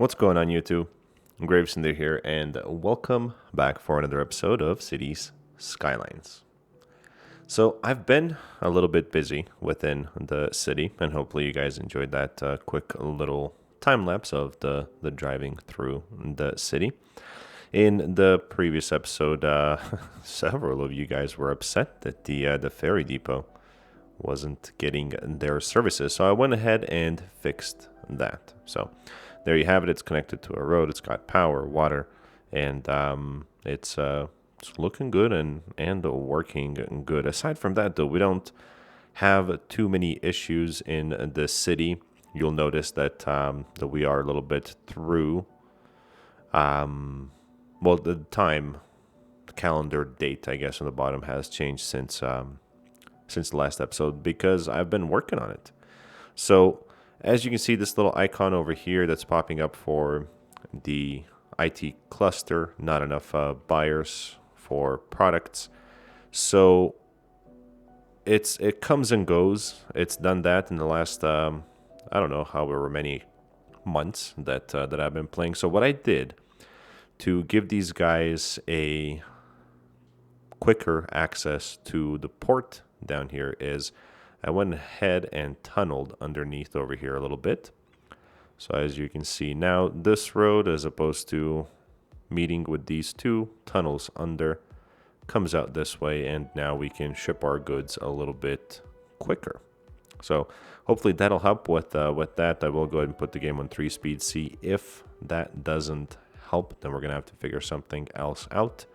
What's going on, YouTube? GraveCinder here, and welcome back for another episode of Cities Skylines. So I've been a little bit busy within the city, and hopefully you guys enjoyed that quick little time lapse of the driving through the city. In the previous episode, several of you guys were upset that the ferry depot wasn't getting their services, so I went ahead and fixed that. So there you have it. It's connected to a road. It's got power, water, and it's looking good and working good. Aside from that, though, we don't have too many issues in the city. You'll notice that we are a little bit through. The time, the calendar date, I guess, on the bottom has changed since the last episode because I've been working on it. So as you can see, this little icon over here that's popping up for the IT cluster, not enough buyers for products. So it comes and goes. It's done that in the last I don't know however many months that I've been playing. So what I did to give these guys a quicker access to the port down here is I went ahead and tunneled underneath over here a little bit. So as you can see now, this road, as opposed to meeting with these two tunnels under, comes out this way, and now we can ship our goods a little bit quicker. So hopefully that'll help with that. I will go ahead and put the game on 3-speed. See if that doesn't help, then we're gonna have to figure something else out.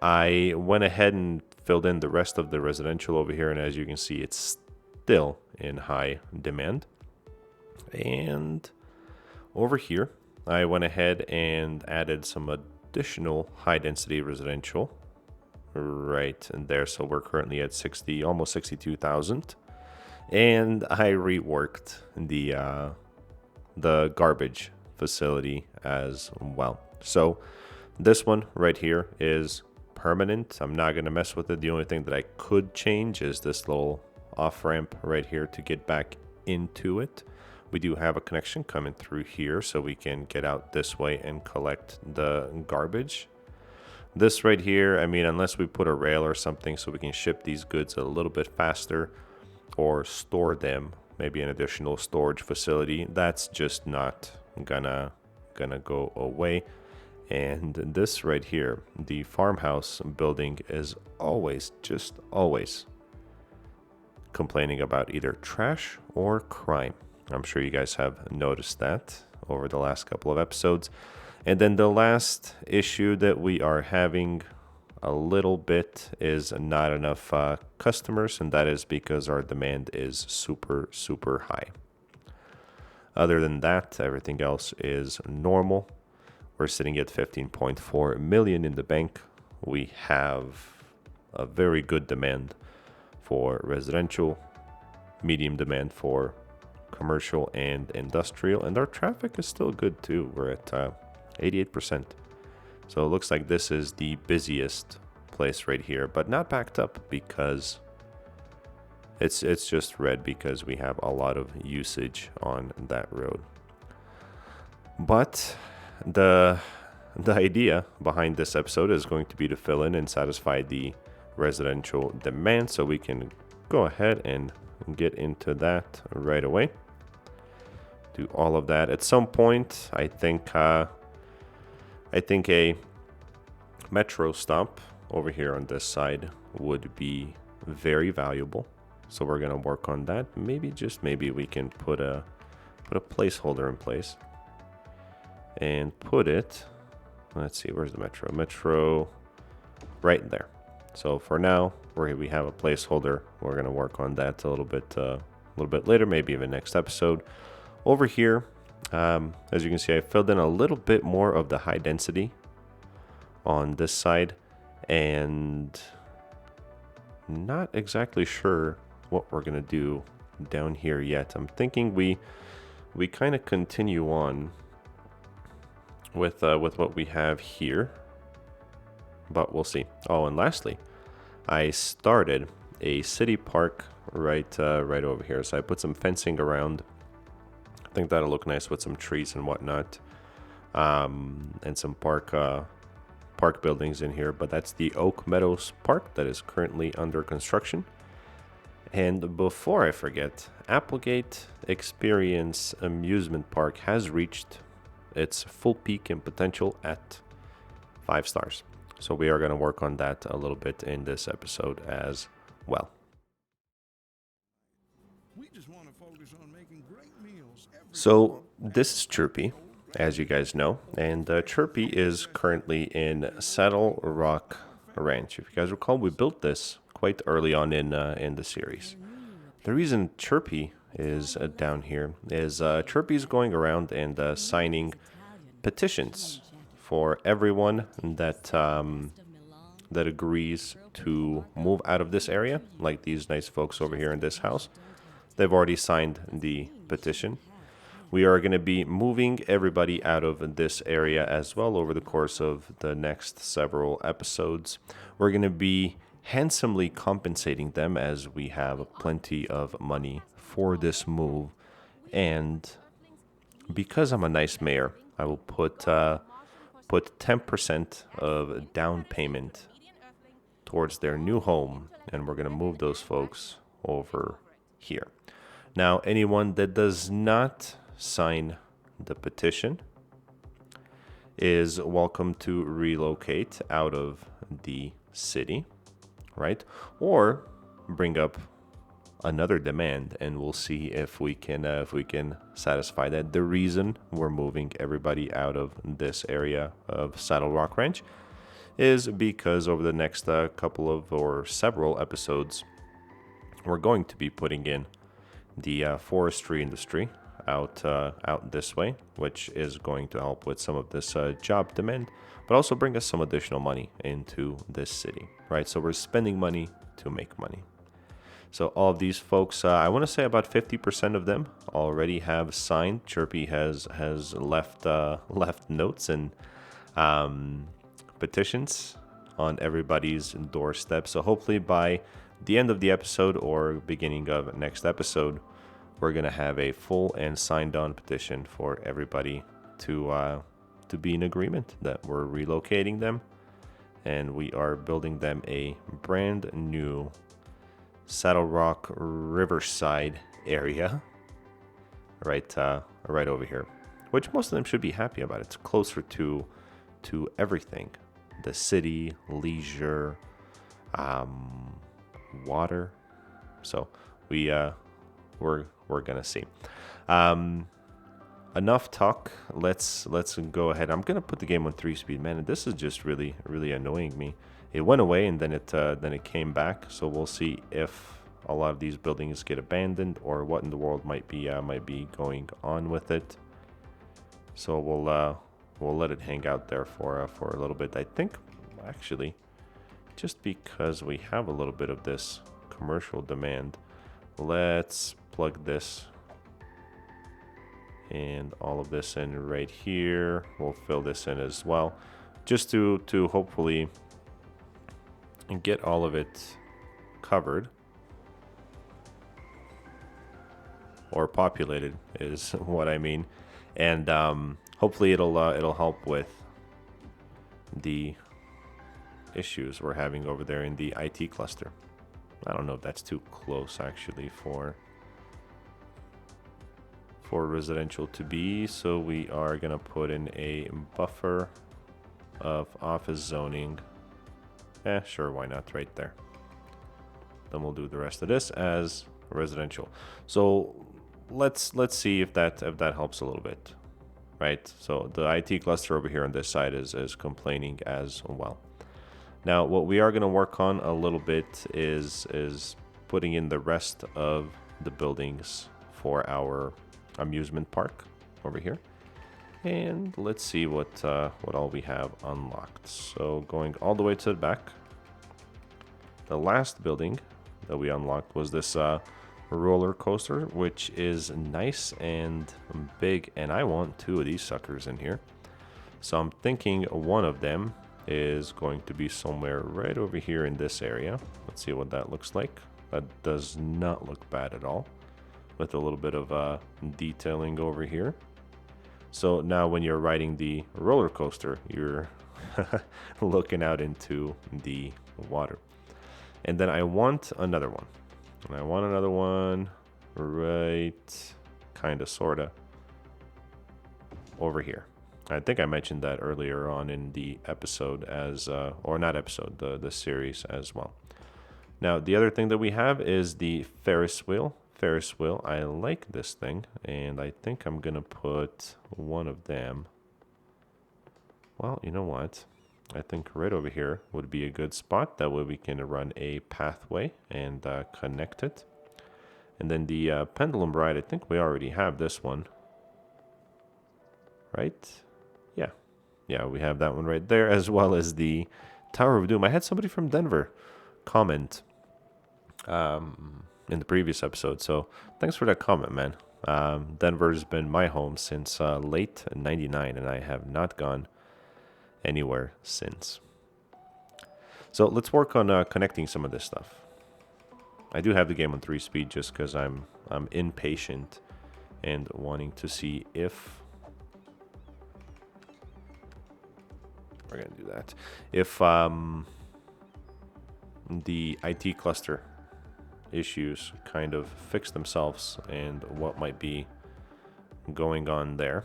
I went ahead and filled in the rest of the residential over here, and as you can see, it's still in high demand. And over here, I went ahead and added some additional high density residential right in there. So we're currently at almost 62,000. And I reworked the garbage facility as well. So this one right here is permanent. I'm not going to mess with it. The only thing that I could change is this little off ramp right here to get back into it. We do have a connection coming through here, so we can get out this way and collect the garbage. This right here, I mean, unless we put a rail or something so we can ship these goods a little bit faster or store them, maybe an additional storage facility, that's just not gonna go away. And this right here, the farmhouse building, is always complaining about either trash or crime. I'm sure you guys have noticed that over the last couple of episodes. And then the last issue that we are having a little bit is not enough customers, and that is because our demand is super high. Other than that, everything else is normal. We're sitting at 15.4 million in the bank. We have a very good demand for residential, medium demand for commercial and industrial, and our traffic is still good too. We're at 88%. So it looks like this is the busiest place right here, but not backed up because it's just red because we have a lot of usage on that road. But the idea behind this episode is going to be to fill in and satisfy the residential demand, so we can go ahead and get into that right away. Do all of that at some point. I think a metro stop over here on this side would be very valuable, so we're gonna work on that. Maybe we can put a placeholder in place and put it, let's see, where's the metro right there. So for now, we have a placeholder. We're gonna work on that a little bit later, maybe even next episode. Over here, as you can see, I filled in a little bit more of the high density on this side, and not exactly sure what we're gonna do down here yet. I'm thinking we kind of continue on with what we have here, but we'll see. Oh, and lastly, I started a city park right over here. So I put some fencing around. I think that'll look nice with some trees and whatnot. and some park buildings in here, but that's the Oak Meadows Park that is currently under construction. And before I forget, Applegate Experience Amusement Park has reached its full peak in potential at 5 stars. So we are going to work on that a little bit in this episode as well. So this is Chirpy, as you guys know, and Chirpy is currently in Saddle Rock Ranch. If you guys recall, we built this quite early on in the series. The reason Chirpy is down here is Chirpy's going around and signing petitions for everyone that that agrees to move out of this area, like these nice folks over here in this house. They've already signed the petition. We are going to be moving everybody out of this area as well over the course of the next several episodes. We're going to be handsomely compensating them as we have plenty of money for this move. And because I'm a nice mayor, I will put 10% of down payment towards their new home, and we're going to move those folks over here. Now, anyone that does not sign the petition is welcome to relocate out of the city, right? Or bring up another demand, and we'll see if we can satisfy that. The reason we're moving everybody out of this area of Saddle Rock Ranch is because over the next couple of or several episodes, we're going to be putting in the forestry industry out this way, which is going to help with some of this job demand, but also bring us some additional money into this city, right? So we're spending money to make money. So all of these folks, I want to say about 50% of them already have signed. Chirpy has left notes and petitions on everybody's doorstep. So hopefully by the end of the episode or beginning of next episode, we're going to have a full and signed on petition for everybody to be in agreement that we're relocating them and we are building them a brand new Saddle Rock Riverside area right over here, which most of them should be happy about. It's closer to everything: the city, leisure, water. So we're gonna see. Enough talk. Let's go ahead. I'm gonna put the game on 3-speed, man. And this is just really annoying me. It went away and then it came back. So we'll see if a lot of these buildings get abandoned or what in the world might be going on with it. So we'll let it hang out there for a little bit. I think actually, just because we have a little bit of this commercial demand, let's plug this and all of this in right here. We'll fill this in as well, just to hopefully get all of it covered or populated is what I mean. And hopefully it'll help with the issues we're having over there in the IT cluster. I don't know if that's too close actually for residential to be, so we are gonna put in a buffer of office zoning. Sure, why not, right there. Then we'll do the rest of this as residential. So let's see if that helps a little bit, right? So the IT cluster over here on this side is complaining as well. Now what we are going to work on a little bit is putting in the rest of the buildings for our amusement park over here. And let's see what all we have unlocked. So going all the way to the back, the last building that we unlocked was this roller coaster, which is nice and big, and I want 2 of these suckers in here. So I'm thinking one of them is going to be somewhere right over here in this area. Let's see what that looks like. That does not look bad at all, with a little bit of detailing over here. So now when you're riding the roller coaster, you're looking out into the water. And then I want another one. And I want another one right, kind of, sort of, over here. I think I mentioned that earlier on in the episode as, or not episode, the series as well. Now, the other thing that we have is the Ferris wheel. Ferris wheel, I like this thing, and I think I'm going to put one of them. Well, you know what? I think right over here would be a good spot. That way we can run a pathway and connect it. And then the pendulum ride, I think we already have this one. Right? Yeah. Yeah, we have that one right there, as well as the Tower of Doom. I had somebody from Denver comment in the previous episode, so thanks for that comment, man. Denver's been my home since late '99, and I have not gone anywhere since. So let's work on connecting some of this stuff. I do have the game on 3-speed just because I'm impatient and wanting to see if we're gonna do that. If the IT cluster issues kind of fix themselves and what might be going on there.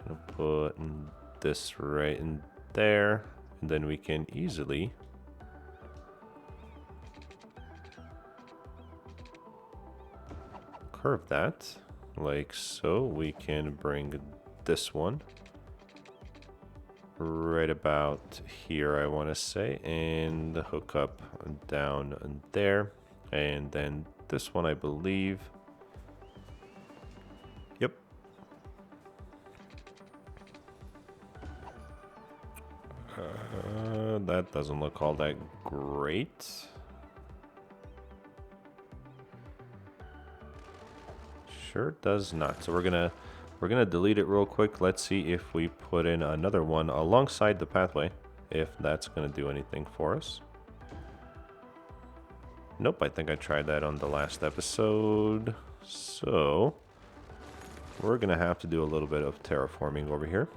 Gonna put this right in there, and then we can easily curve that like so. We can bring this one right about here, I want to say, and hook up down there, and then this one, I believe. Yep. That doesn't look all that great. Sure does not. So we're gonna delete it real quick. Let's see if we put in another one alongside the pathway, if that's gonna do anything for us. Nope, I think I tried that on the last episode. So we're gonna have to do a little bit of terraforming over here.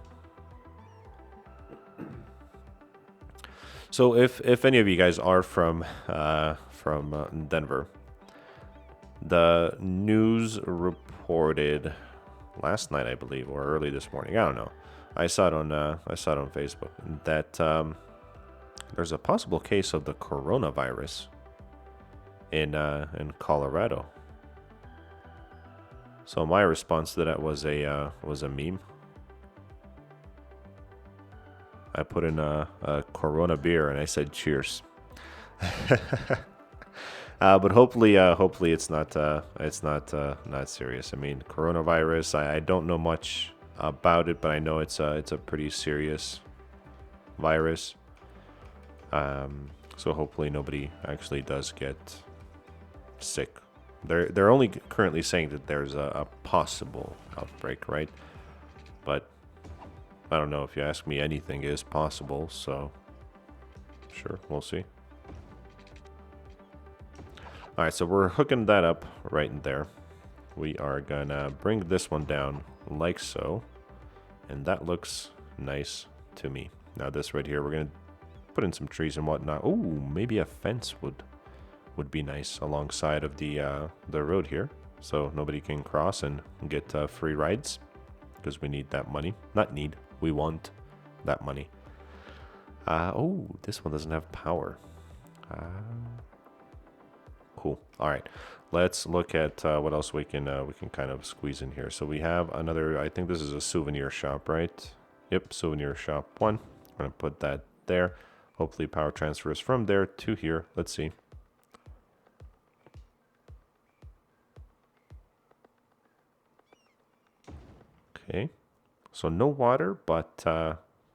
So if any of you guys are from Denver, the news reported last night, I believe, or early this morning. I don't know. I saw it on Facebook that there's a possible case of the coronavirus in Colorado. So my response to that was a meme. I put in a Corona beer and I said cheers. But hopefully it's not serious. I mean, coronavirus. I don't know much about it, but I know it's a pretty serious virus. So hopefully nobody actually does get sick. They're only currently saying that there's a possible outbreak, right? But I don't know, if you ask me, anything is possible. So sure, we'll see. All right, so we're hooking that up right in there. We are gonna bring this one down like so, and that looks nice to me. Now this right here, we're gonna put in some trees and whatnot. Oh, maybe a fence would be nice alongside of the road here, so nobody can cross and get free rides, because we need that money. Not need, we want that money. Oh, this one doesn't have power. Cool. All right, let's look at what else we can kind of squeeze in here. So we have another, I think this is a souvenir shop, right? Yep, souvenir shop 1. I'm gonna put that there. Hopefully power transfers from there to here. Let's see. Okay, so no water, but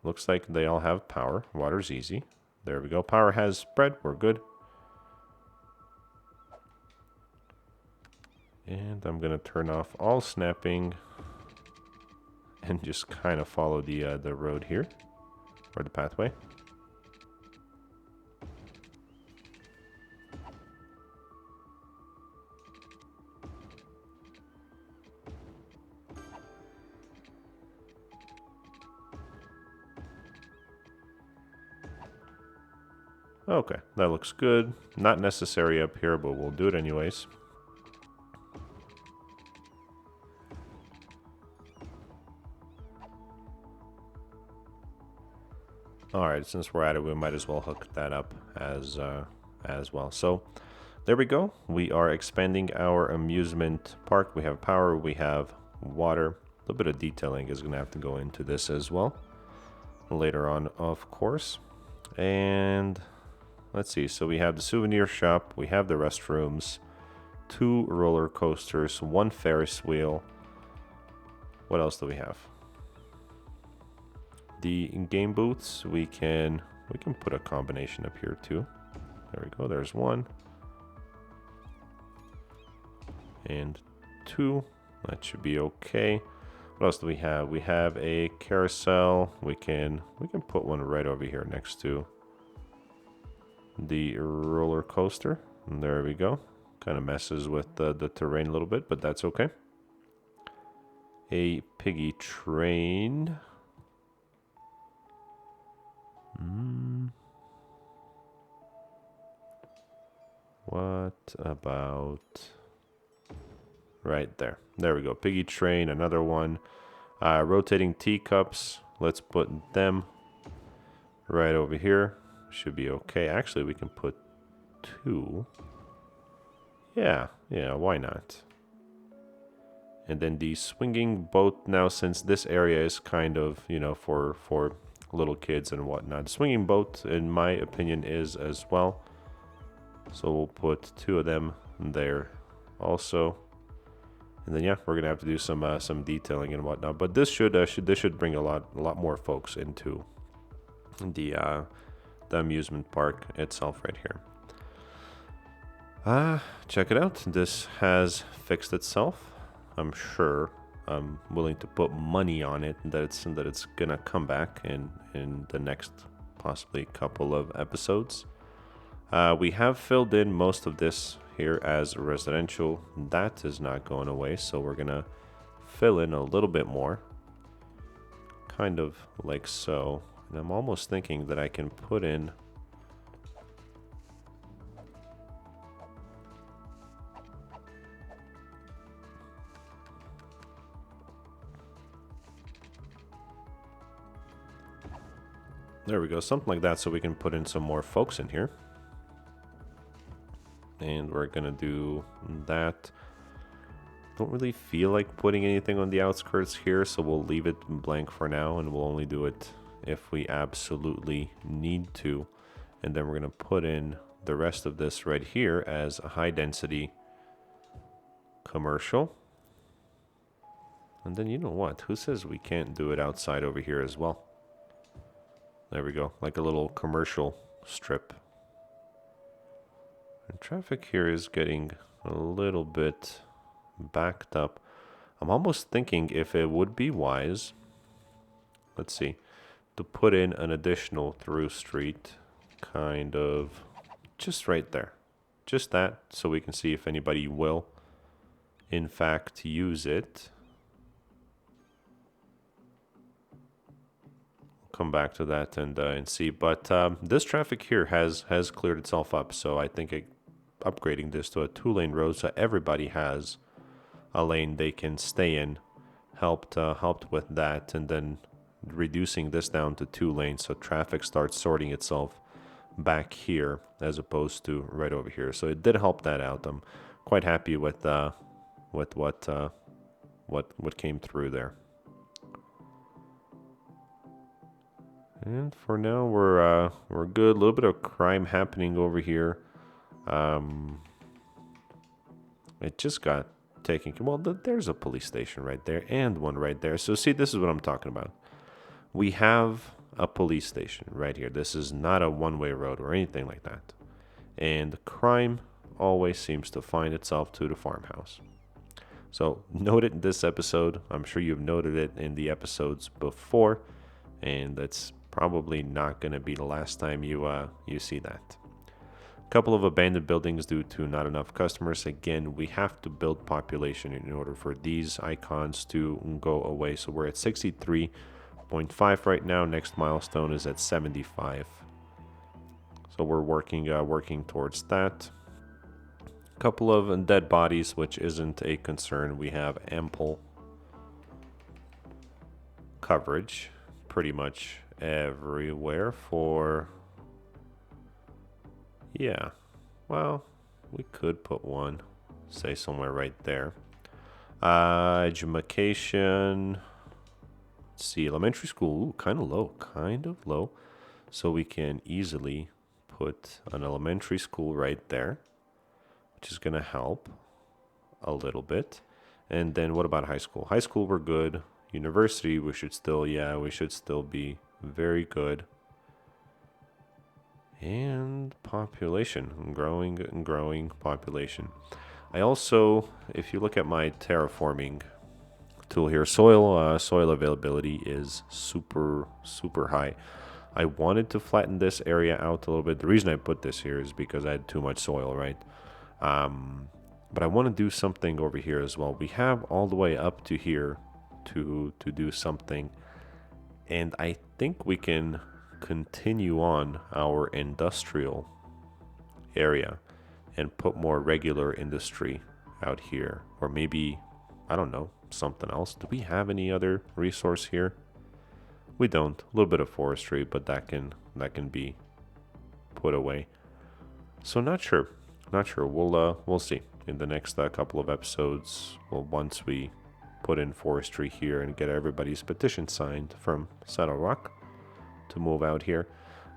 looks like they all have power. Water's easy. There we go. Power has spread. We're good. And I'm gonna turn off all snapping and just kind of follow the road here, or the pathway. Okay, that looks good. Not necessary up here, but we'll do it anyways. Alright, since we're at it, we might as well hook that up as well. So, there we go. We are expanding our amusement park. We have power, we have water. A little bit of detailing is going to have to go into this as well later on, of course. And let's see. So we have the souvenir shop, we have the restrooms, 2 roller coasters, 1 Ferris wheel. What else do we have? The game booths, we can put a combination up here too. There we go. There's 1 and 2. That should be okay. What else do we have? We have a carousel. We can put one right over here next to the roller coaster. And there we go. Kind of messes with the terrain a little bit, but that's okay. A piggy train. What about right there? There we go. Piggy train, another one. Rotating teacups. Let's put them right over here. Should be okay. Actually, we can put 2. Yeah, why not? And then the swinging boat. Now, since this area is kind of, for little kids and whatnot, the swinging boat, in my opinion, is as well. So we'll put 2 of them there also. And then we're gonna have to do some detailing and whatnot. But this should bring a lot more folks into the amusement park itself right here. Check it out. This has fixed itself. I'm sure. I'm willing to put money on it that it's gonna come back in the next possibly couple of episodes. We have filled in most of this here as residential. That is not going away, so we're gonna fill in a little bit more, kind of like so. And I'm almost thinking that I can put in there we go, something like that, so we can put in some more folks in here. And we're gonna do that. Don't really feel like putting anything on the outskirts here, so we'll leave it blank for now, and we'll only do it if we absolutely need to. And then we're gonna put in the rest of this right here as a high density commercial. And then, you know what, who says we can't do it outside over here as well? There we go, like a little commercial strip. And traffic here is getting a little bit backed up. I'm almost thinking if it would be wise, let's see, to put in an additional through street, kind of just right there. Just that, so we can see if anybody will, in fact, use it. Come back to that and see, but this traffic here has cleared itself up, so I think upgrading this to a 2-lane road so everybody has a lane they can stay in helped with that, and then reducing this down to 2 lanes so traffic starts sorting itself back here as opposed to right over here. So it did help that out. I'm quite happy with what came through there. And for now, we're good. A little bit of crime happening over here. It just got taken. Well, there's a police station right there and one right there. So see, this is what I'm talking about. We have a police station right here. This is not a one-way road or anything like that. And crime always seems to find itself to the farmhouse. So note it in this episode. I'm sure you've noted it in the episodes before, and that's probably not going to be the last time you see that. A couple of abandoned buildings due to not enough customers. Again, we have to build population in order for these icons to go away. So we're at 63.5 right now. Next milestone is at 75. So So we're working towards that. Couple of dead bodies, which isn't a concern. We have ample coverage pretty much everywhere for... Yeah, well, we could put one, say somewhere right there. Education. Let's see, elementary school, kind of low. So we can easily put an elementary school right there, which is going to help a little bit. And then what about high school? High school, we're good. University, we should still be very good. And population, growing population. I also, if you look at my terraforming tool here, soil availability is super high. I wanted to flatten this area out a little bit. The reason I put this here is because I had too much soil, right? But I want to do something over here as well. We have all the way up to here to do something, and I think we can continue on our industrial area and put more regular industry out here, or maybe, I don't know, something else. Do we have any other resource here? We don't. A little bit of forestry, but that can be put away. So not sure. We'll see in the next couple of episodes. Well, once we put in forestry here and get everybody's petition signed from Saddle Rock to move out here,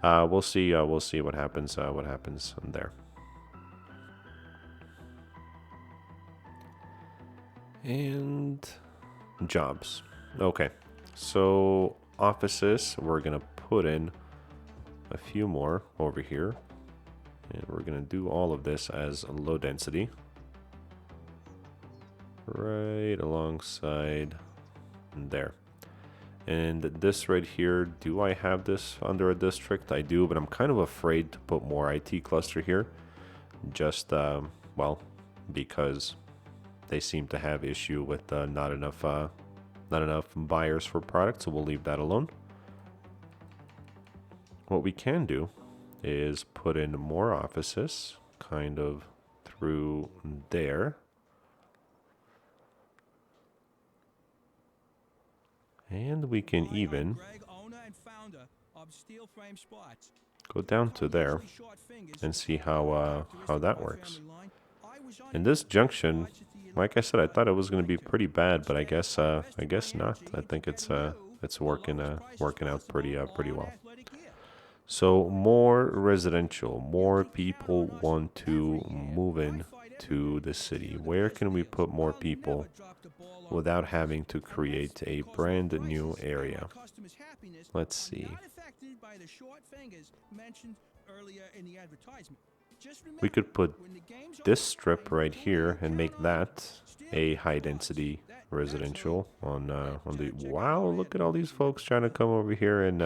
we'll see what happens there. And jobs. Okay, so offices, we're gonna put in a few more over here, and we're gonna do all of this as low density right alongside there. And this right here, do I have this under a district? I do, but I'm kind of afraid to put more IT cluster here, just well, because they seem to have issue with not enough buyers for product, so we'll leave that alone. What we can do is put in more offices, kind of through there. And we can even go down to there and see how that works. And this junction, like I said, I thought it was going to be pretty bad, but I guess not. I think it's working out pretty well. So more residential, more people want to move in to the city. Where can we put more people without having to create a brand new area? Let's see. We could put this strip right here and make that a high density residential on the... Wow, look at all these folks trying to come over here and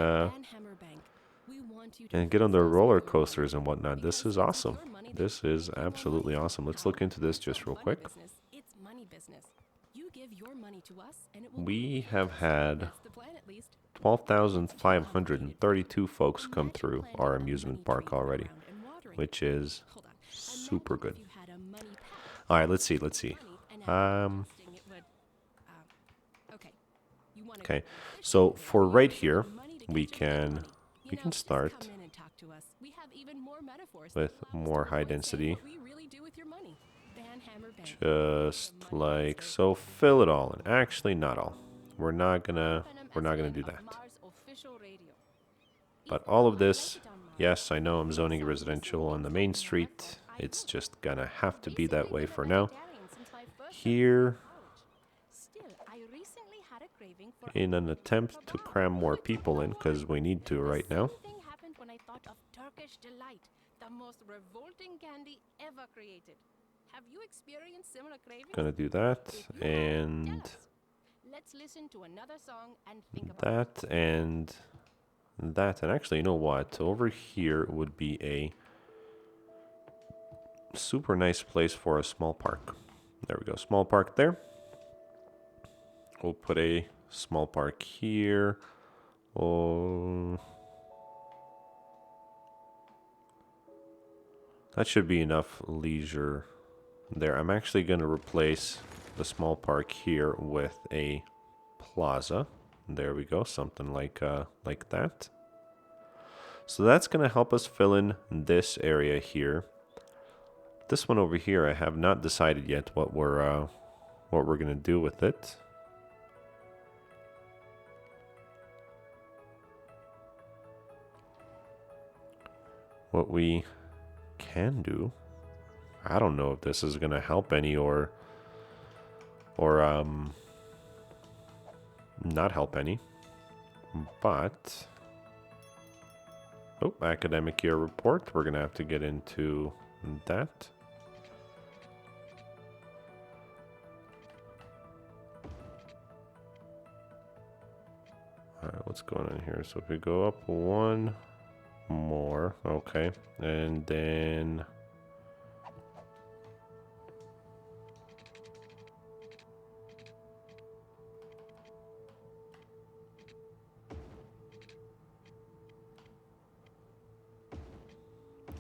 get on the roller coasters and whatnot. This is awesome. This is absolutely awesome. Let's look into this just real quick. We have had 12,532 folks come through our amusement park already, which is super good. All right, let's see. Okay, so for right here, we can start with more high density, just like so. Fill it all in. Actually, not all. We're not gonna do that. But all of this, yes, I know I'm zoning residential on the main street. It's just gonna have to be that way for now. Here, in an attempt to cram more people in, because we need to right now. Gonna do that, and that, and that, and actually, you know what? Over here would be a super nice place for a small park. There we go, small park there. We'll put a small park here. Oh, That should be enough leisure there. I'm actually going to replace the small park here with a plaza. There we go, something like that. So that's going to help us fill in this area here. This one over here, I have not decided yet what we're going to do with it. What we can do, I don't know if this is going to help any or not help any, but academic year report, we're going to have to get into that. All right, what's going on here? So if we go up one more, okay, and then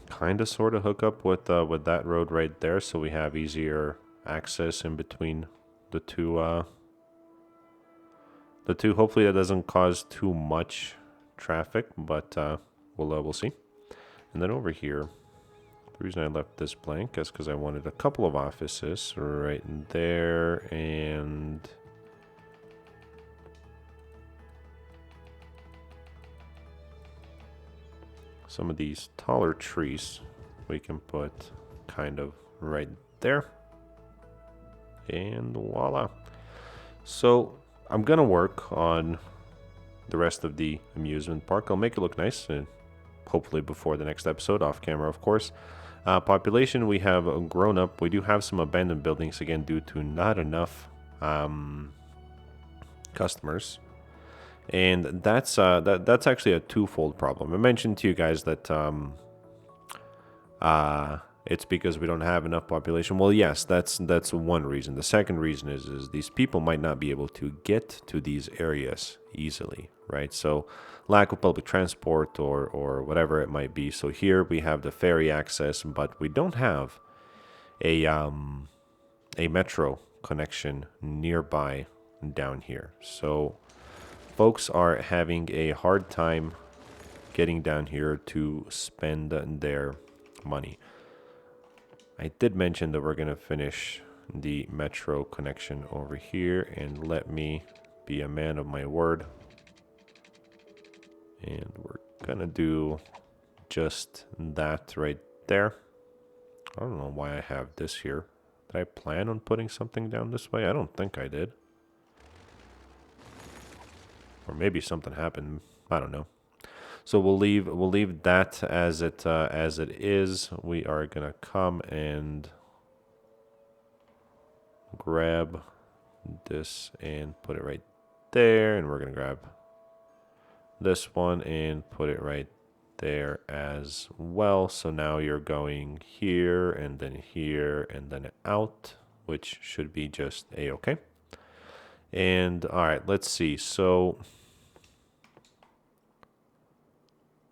kind of sort of hook up with that road right there, so we have easier access in between the two. Hopefully that doesn't cause too much traffic, but we'll see. And then over here, the reason I left this blank is because I wanted a couple of offices right there, and some of these taller trees we can put kind of right there. And voila. So I'm gonna work on the rest of the amusement park. I'll make it look nice, and hopefully before the next episode, off camera of course. Population, we have grown up. We do have some abandoned buildings, again due to not enough customers. And that's actually a twofold problem. I mentioned to you guys that it's because we don't have enough population. Well, yes, that's one reason. The second reason is these people might not be able to get to these areas easily, right? So lack of public transport or whatever it might be. So here we have the ferry access, but we don't have a metro connection nearby down here. So folks are having a hard time getting down here to spend their money. I did mention that we're going to finish the metro connection over here, and let me be a man of my word. And we're going to do just that right there. I don't know why I have this here. Did I plan on putting something down this way? I don't think I did. Or maybe something happened. I don't know. So we'll leave that as it is. We are gonna come and grab this and put it right there, and we're gonna grab this one and put it right there as well. So now you're going here and then out, which should be just a-okay. And all right, let's see. So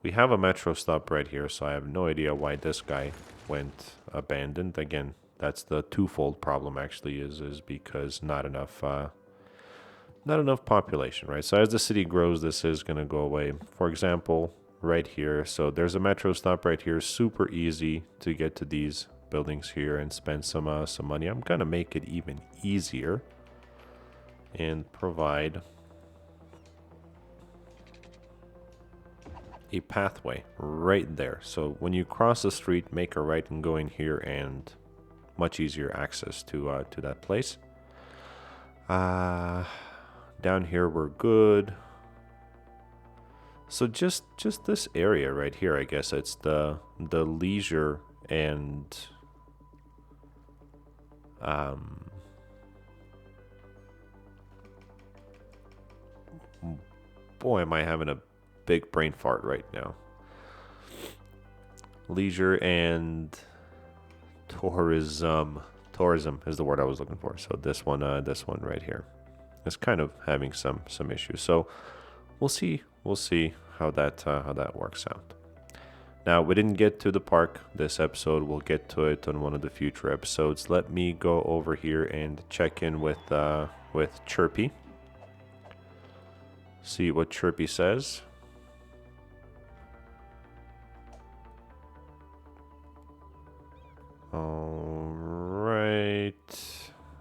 we have a metro stop right here, so I have no idea why this guy went abandoned. Again, that's the twofold problem actually, is because not enough population, right? So as the city grows, this is going to go away. For example, right here, so there's a metro stop right here, super easy to get to these buildings here and spend some money. I'm going to make it even easier and provide a pathway right there. So when you cross the street, make a right and go in here, and much easier access to that place. Down here we're good. So just this area right here, I guess it's the leisure and boy, am I having a big brain fart right now. Leisure and tourism is the word I was looking for. So this one right here is kind of having some issues. So we'll see how that works out. Now, we didn't get to the park this episode. We'll get to it on one of the future episodes. Let me go over here and check in with Chirpy. See what Chirpy says. All right.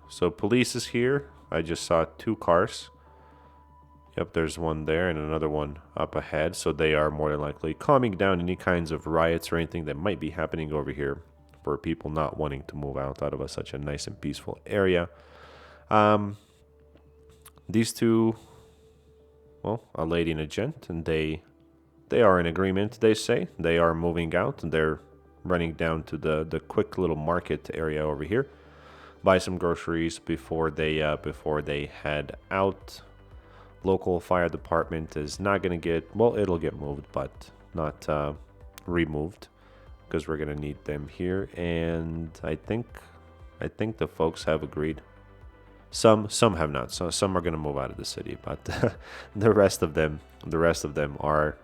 So police is here. I just saw 2 cars. Yep, there's one there and another one up ahead. So they are more than likely calming down any kinds of riots or anything that might be happening over here for people not wanting to move out of such a nice and peaceful area. These two, well, a lady and a gent, and they are in agreement, they say. They are moving out, and they're running down to the quick little market area over here. Buy some groceries before they head out. Local fire department is not going to get, well, it'll get moved, but not removed, because we're going to need them here. And I think the folks have agreed. Some have not. So some are going to move out of the city, but the rest of them are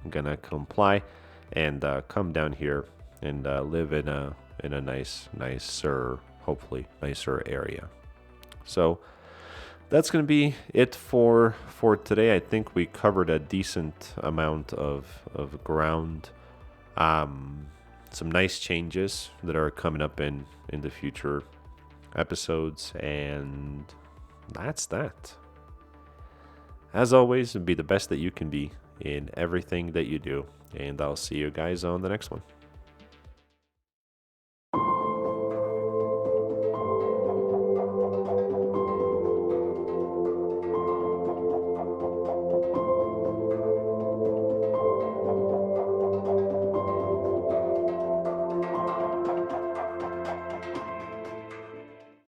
going to comply and come down here and live in a nicer, hopefully nicer area. So that's going to be it for today. I think we covered a decent amount of ground. Some nice changes that are coming up in the future episodes, and that's that. As always, be the best that you can be in everything that you do, and I'll see you guys on the next one.